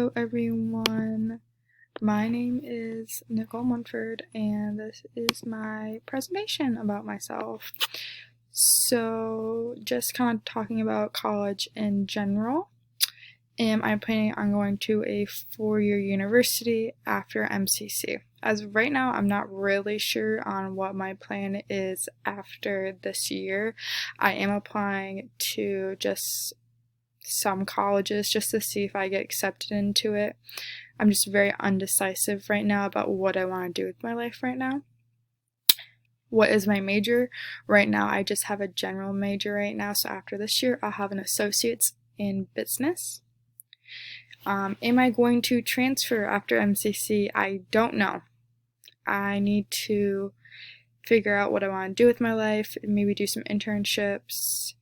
Hello everyone, my name is Nicole Munford and this is my presentation about myself. So just kind of talking about college in general. I'm planning on going to a 4-year university after MCC. As of right now, I'm not really sure on what my plan is after this year. I am applying to just some colleges just to see if I get accepted into it. I'm just very undecisive right now about what I want to do with my life right now. What is my major? Right now I just have a general major right now, so after this year I'll have an associate's in business. Am I going to transfer after MCC? I don't know. I need to figure out what I want to do with my life, maybe do some internships,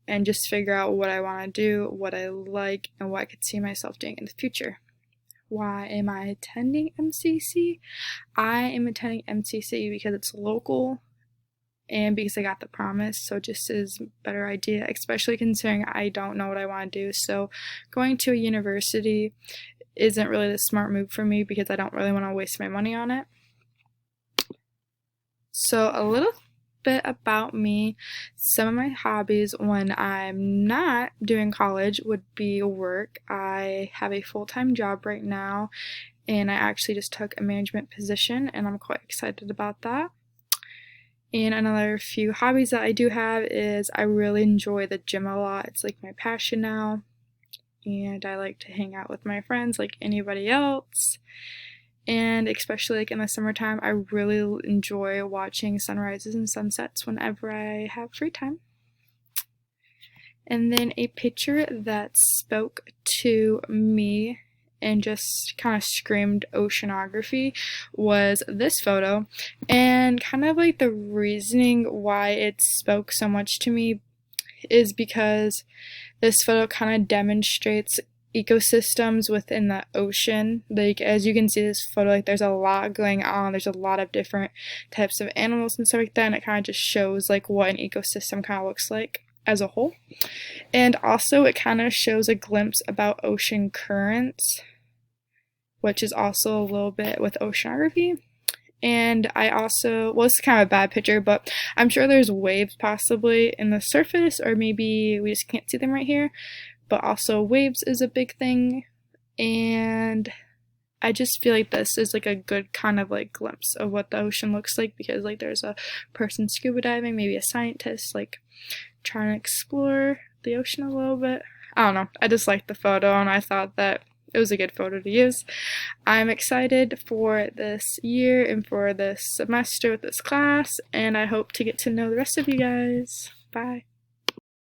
and just figure out what I want to do, what I like, and what I could see myself doing in the future. Why am I attending MCC? I am attending MCC because it's local and because I got the promise, so just is a better idea, especially considering I don't know what I want to do. So going to a university isn't really the smart move for me because I don't really want to waste my money on it. So a little bit about me. Some of my hobbies when I'm not doing college would be work. I have a full-time job right now and I actually just took a management position and I'm quite excited about that. And another few hobbies that I do have is I really enjoy the gym a lot. It's like my passion now, and I like to hang out with my friends like anybody else. And especially like in the summertime, I really enjoy watching sunrises and sunsets whenever I have free time. And then a picture that spoke to me and just kind of screamed oceanography was this photo. And kind of like the reasoning why it spoke so much to me is because this photo kind of demonstrates ecosystems within the ocean. Like, as you can see this photo, like there's a lot going on. There's a lot of different types of animals and stuff like that, and it kind of just shows like what an ecosystem kind of looks like as a whole. And also it kind of shows a glimpse about ocean currents, which is also a little bit with oceanography. And I also, well, it's kind of a bad picture, but I'm sure there's waves possibly in the surface, or maybe we just can't see them right here. But also waves is a big thing, and I just feel like this is like a good kind of like glimpse of what the ocean looks like, because like there's a person scuba diving, maybe a scientist like trying to explore the ocean a little bit. I don't know, I just liked the photo and I thought that it was a good photo to use. I'm excited for this year and for this semester with this class, and I hope to get to know the rest of you guys. Bye.